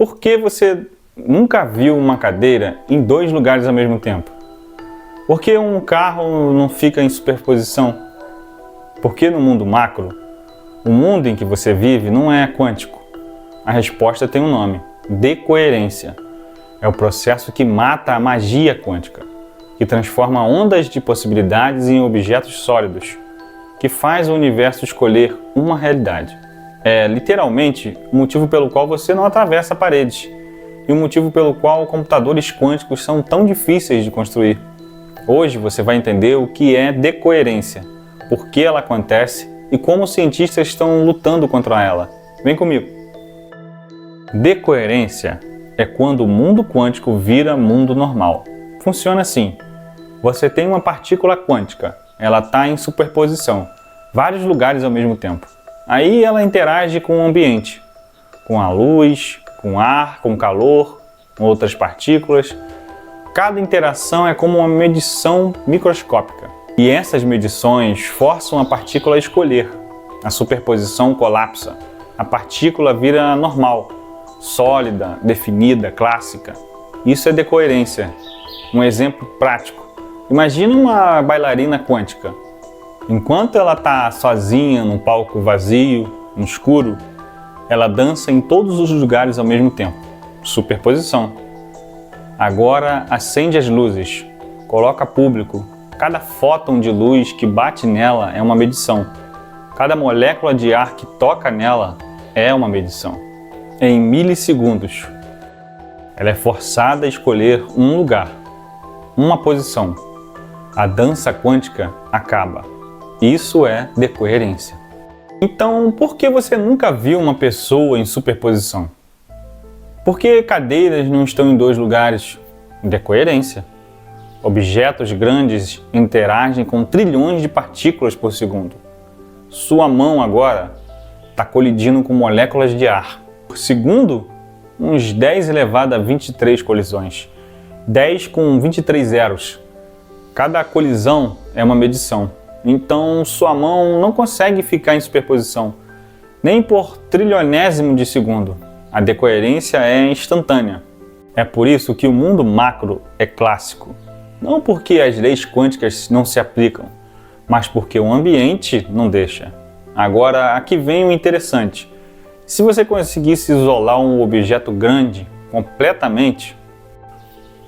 Por que você nunca viu uma cadeira em dois lugares ao mesmo tempo? Por que um carro não fica em superposição? Porque no mundo macro, o mundo em que você vive não é quântico. A resposta tem um nome: decoerência. É o processo que mata a magia quântica, que transforma ondas de possibilidades em objetos sólidos, que faz o universo escolher uma realidade. É literalmente o motivo pelo qual você não atravessa paredes e o motivo pelo qual computadores quânticos são tão difíceis de construir. Hoje você vai entender o que é decoerência, por que ela acontece e como os cientistas estão lutando contra ela. Vem comigo! Decoerência é quando o mundo quântico vira mundo normal. Funciona assim: você tem uma partícula quântica, ela está em superposição, vários lugares ao mesmo tempo. Aí ela interage com o ambiente, com a luz, com ar, com calor, com outras partículas. Cada interação é como uma medição microscópica. E essas medições forçam a partícula a escolher. A superposição colapsa. A partícula vira normal, sólida, definida, clássica. Isso é decoerência. Um exemplo prático. Imagina uma bailarina quântica. Enquanto ela está sozinha num palco vazio, no escuro, ela dança em todos os lugares ao mesmo tempo. Superposição. Agora acende as luzes, coloca público. Cada fóton de luz que bate nela é uma medição. Cada molécula de ar que toca nela é uma medição. Em milissegundos, ela é forçada a escolher um lugar, uma posição. A dança quântica acaba. Isso é decoerência. Então, por que você nunca viu uma pessoa em superposição? Por que cadeiras não estão em dois lugares? Decoerência. Objetos grandes interagem com trilhões de partículas por segundo. Sua mão agora está colidindo com moléculas de ar. Por segundo, uns 10 elevado a 23 colisões. 10 com 23 zeros. Cada colisão é uma medição. Então, sua mão não consegue ficar em superposição, nem por trilionésimo de segundo. A decoerência é instantânea. É por isso que o mundo macro é clássico. Não porque as leis quânticas não se aplicam, mas porque o ambiente não deixa. Agora, aqui vem o interessante. Se você conseguisse isolar um objeto grande completamente,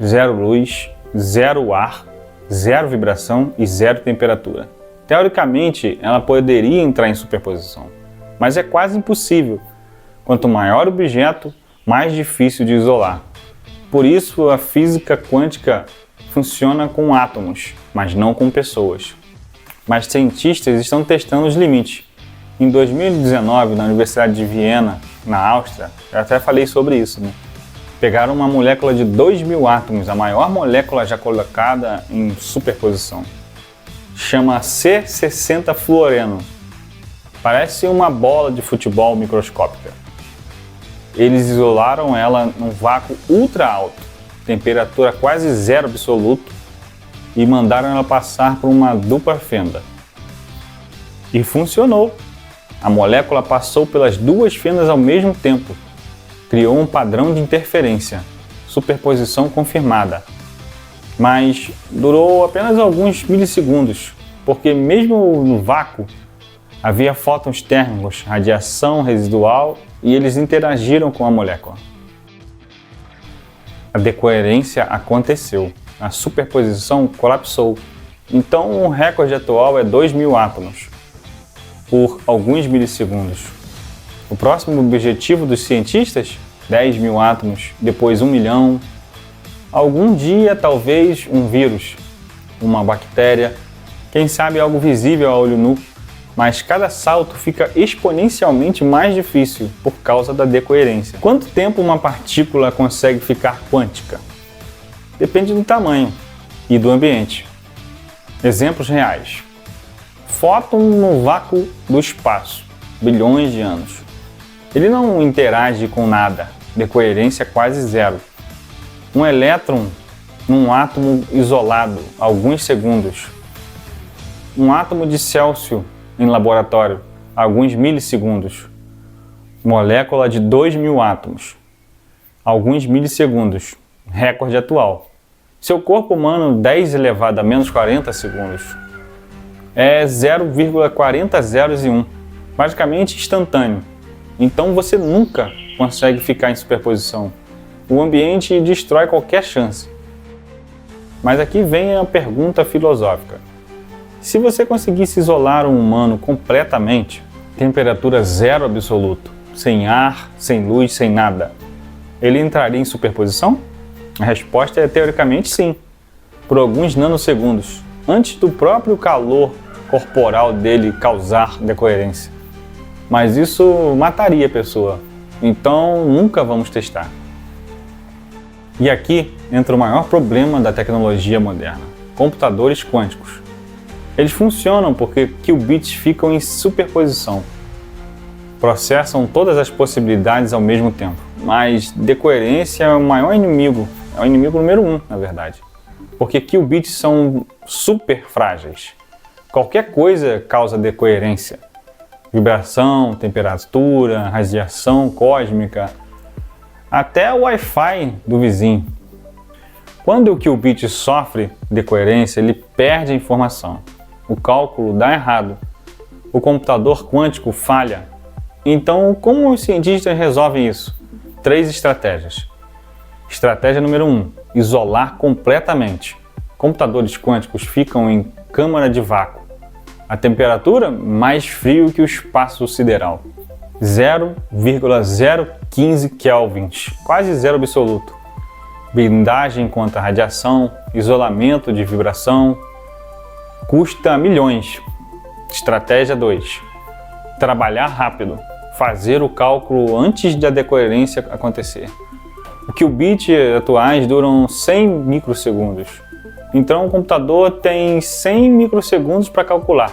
zero luz, zero ar, zero vibração e zero temperatura. Teoricamente, ela poderia entrar em superposição, mas é quase impossível. Quanto maior o objeto, mais difícil de isolar. Por isso, a física quântica funciona com átomos, mas não com pessoas. Mas cientistas estão testando os limites. Em 2019, na Universidade de Viena, na Áustria, eu até falei sobre isso, pegaram uma molécula de 2.000 átomos, a maior molécula já colocada em superposição. Chama C60-fluoreno. Parece uma bola de futebol microscópica. Eles isolaram ela num vácuo ultra alto, temperatura quase zero absoluto, e mandaram ela passar por uma dupla fenda. E funcionou. A molécula passou pelas duas fendas ao mesmo tempo. Criou um padrão de interferência. Superposição confirmada. Mas durou apenas alguns milissegundos, porque mesmo no vácuo havia fótons térmicos, radiação residual, e eles interagiram com a molécula. A decoerência aconteceu, a superposição colapsou. Então o recorde atual é 2.000 átomos, por alguns milissegundos. O próximo objetivo dos cientistas? 10.000 átomos, depois 1 milhão. Algum dia, talvez, um vírus, uma bactéria, quem sabe algo visível a olho nu, mas cada salto fica exponencialmente mais difícil por causa da decoerência. Quanto tempo uma partícula consegue ficar quântica? Depende do tamanho e do ambiente. Exemplos reais. Fóton no vácuo do espaço, bilhões de anos. Ele não interage com nada, decoerência quase zero. Um elétron num átomo isolado, alguns segundos. Um átomo de Célsius em laboratório, alguns milissegundos. Molécula de 2.000 átomos. alguns milissegundos, recorde atual. Seu corpo humano, 10 elevado a menos 40 segundos, é 0,40 zeros e 1, basicamente instantâneo. Então você nunca consegue ficar em superposição. O ambiente destrói qualquer chance. Mas aqui vem a pergunta filosófica. Se você conseguisse isolar um humano completamente, temperatura zero absoluto, sem ar, sem luz, sem nada, ele entraria em superposição? A resposta é teoricamente sim, por alguns nanosegundos, antes do próprio calor corporal dele causar decoerência. Mas isso mataria a pessoa, então nunca vamos testar. E aqui entra o maior problema da tecnologia moderna: computadores quânticos. Eles funcionam porque qubits ficam em superposição, processam todas as possibilidades ao mesmo tempo, mas decoerência é o maior inimigo, é o inimigo número 1, na verdade, porque qubits são super frágeis. Qualquer coisa causa decoerência: vibração, temperatura, radiação cósmica, até o Wi-Fi do vizinho. Quando o qubit sofre decoerência, ele perde a informação. O cálculo dá errado. O computador quântico falha. Então, como os cientistas resolvem isso? 3 estratégias. Estratégia número 1: isolar completamente. Computadores quânticos ficam em câmara de vácuo. A temperatura mais frio que o espaço sideral. 0,015 kelvins, quase zero absoluto. Blindagem contra radiação, isolamento de vibração, custa milhões. Estratégia 2: trabalhar rápido, fazer o cálculo antes da decoerência acontecer. O qubit atuais duram 100 microsegundos, então o computador tem 100 microsegundos para calcular.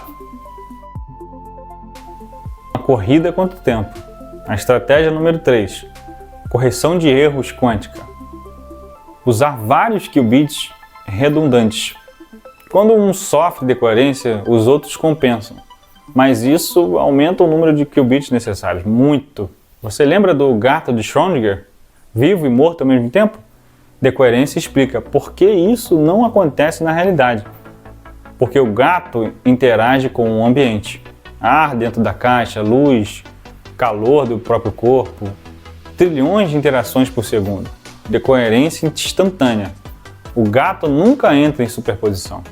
Uma corrida contra o tempo. A estratégia número 3: correção de erros quântica. Usar vários qubits redundantes. Quando um sofre decoerência, os outros compensam. Mas isso aumenta o número de qubits necessários, muito. Você lembra do gato de Schrödinger, vivo e morto ao mesmo tempo? Decoerência explica por que isso não acontece na realidade. Porque o gato interage com o ambiente. Ar dentro da caixa, luz, calor do próprio corpo, trilhões de interações por segundo. Decoerência instantânea. O gato nunca entra em superposição.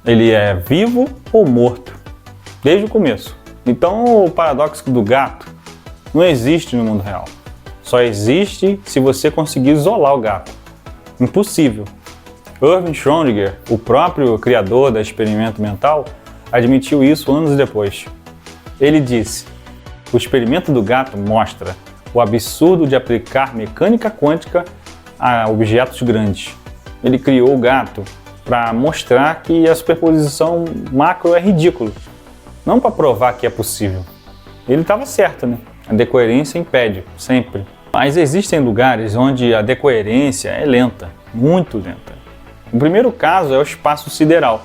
Ele é vivo ou morto, desde o começo. Então o paradoxo do gato não existe no mundo real. Só existe se você conseguir isolar o gato. Impossível. Erwin Schrödinger, o próprio criador do experimento mental, admitiu isso anos depois. Ele disse: o experimento do gato mostra o absurdo de aplicar mecânica quântica a objetos grandes. Ele criou o gato para mostrar que a superposição macro é ridícula, não para provar que é possível. Ele estava certo, né? A decoerência impede, sempre. Mas existem lugares onde a decoerência é lenta, muito lenta. O primeiro caso é o espaço sideral.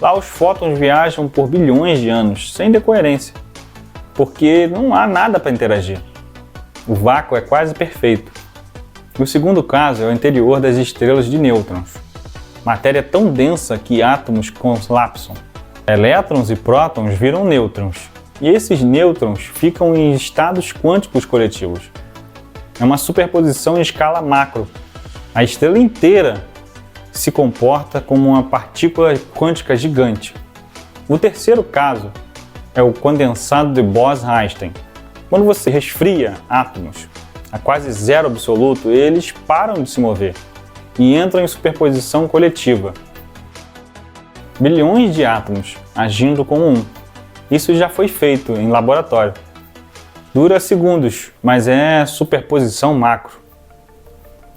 Lá os fótons viajam por bilhões de anos, sem decoerência, porque não há nada para interagir. O vácuo é quase perfeito. O segundo caso é o interior das estrelas de nêutrons. Matéria tão densa que átomos colapsam. Elétrons e prótons viram nêutrons, e esses nêutrons ficam em estados quânticos coletivos. É uma superposição em escala macro. A estrela inteira se comporta como uma partícula quântica gigante. O terceiro caso é o condensado de Bose-Einstein. Quando você resfria átomos a quase zero absoluto, eles param de se mover e entram em superposição coletiva. Bilhões de átomos agindo como um. Isso já foi feito em laboratório. Dura segundos, mas é superposição macro.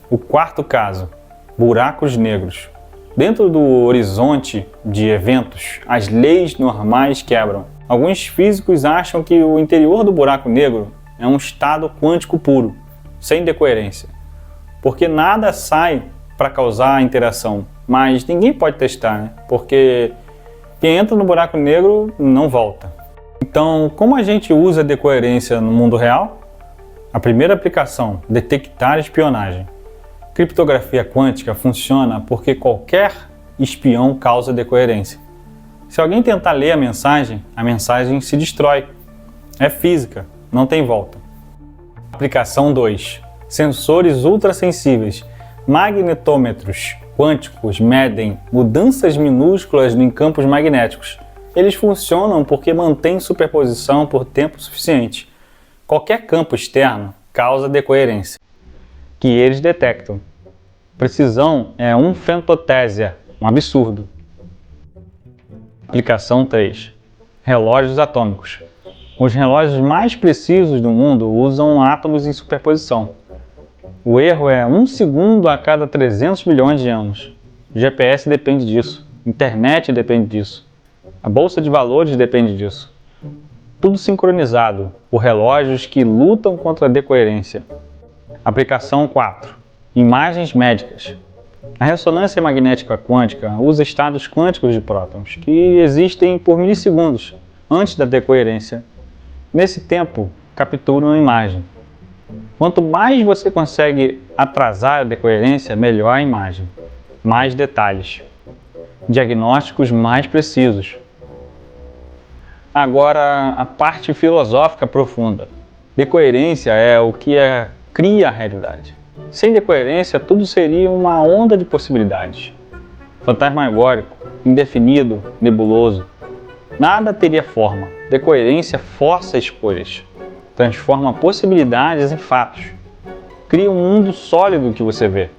O quarto caso, buracos negros. Dentro do horizonte de eventos, as leis normais quebram. Alguns físicos acham que o interior do buraco negro é um estado quântico puro, sem decoerência, porque nada sai para causar interação, mas ninguém pode testar, né? Porque quem entra no buraco negro não volta. Então, como a gente usa a decoerência no mundo real? A primeira aplicação, detectar espionagem. Criptografia quântica funciona porque qualquer espião causa decoerência. Se alguém tentar ler a mensagem se destrói. É física, não tem volta. Aplicação 2. Sensores ultrassensíveis. Magnetômetros quânticos medem mudanças minúsculas em campos magnéticos. Eles funcionam porque mantêm superposição por tempo suficiente. Qualquer campo externo causa decoerência, que eles detectam. Precisão é 1 femtotésia, um absurdo. Aplicação 3. Relógios atômicos. Os relógios mais precisos do mundo usam átomos em superposição. O erro é 1 segundo a cada 300 milhões de anos. O GPS depende disso. Internet depende disso. A bolsa de valores depende disso. Tudo sincronizado por relógios que lutam contra a decoerência. Aplicação 4. Imagens médicas. A ressonância magnética quântica usa estados quânticos de prótons que existem por milissegundos antes da decoerência. Nesse tempo, captura uma imagem. Quanto mais você consegue atrasar a decoerência, melhor a imagem. Mais detalhes. Diagnósticos mais precisos. Agora, a parte filosófica profunda. Decoerência é o que cria a realidade. Sem decoerência, tudo seria uma onda de possibilidades. Fantasmagórico, indefinido, nebuloso. Nada teria forma. Decoerência força escolhas. Transforma possibilidades em fatos. Cria um mundo sólido que você vê.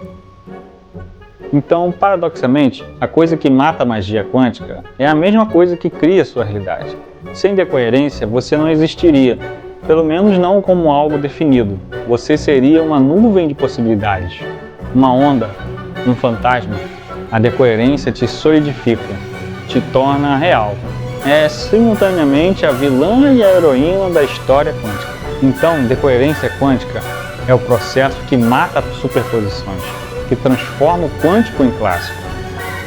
Então, paradoxalmente, a coisa que mata a magia quântica é a mesma coisa que cria sua realidade. Sem decoerência, você não existiria, pelo menos não como algo definido. Você seria uma nuvem de possibilidades, uma onda, um fantasma. A decoerência te solidifica, te torna real. É simultaneamente a vilã e a heroína da história quântica. Então, decoerência quântica é o processo que mata superposições, que transforma o quântico em clássico,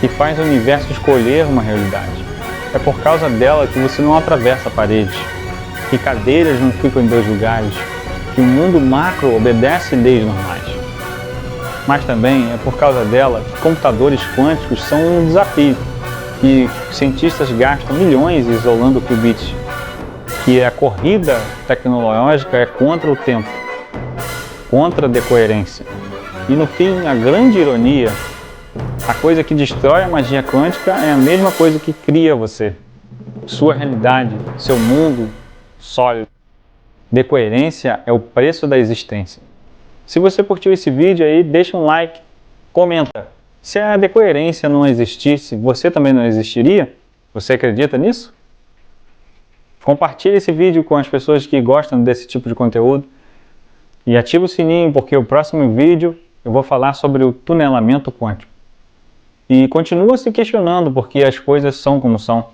que faz o universo escolher uma realidade. É por causa dela que você não atravessa paredes, que cadeiras não ficam em 2 lugares, que o mundo macro obedece leis normais. Mas também é por causa dela que computadores quânticos são um desafio, que cientistas gastam milhões isolando qubits, que a corrida tecnológica é contra o tempo, contra a decoerência. E no fim, a grande ironia, a coisa que destrói a magia quântica é a mesma coisa que cria você, sua realidade, seu mundo sólido. Decoerência é o preço da existência. Se você curtiu esse vídeo aí, deixa um like, comenta. Se a decoerência não existisse, você também não existiria? Você acredita nisso? Compartilhe esse vídeo com as pessoas que gostam desse tipo de conteúdo e ative o sininho, porque o próximo vídeo eu vou falar sobre o tunelamento quântico. E continua se questionando porque as coisas são como são,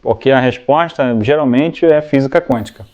porque a resposta geralmente é física quântica.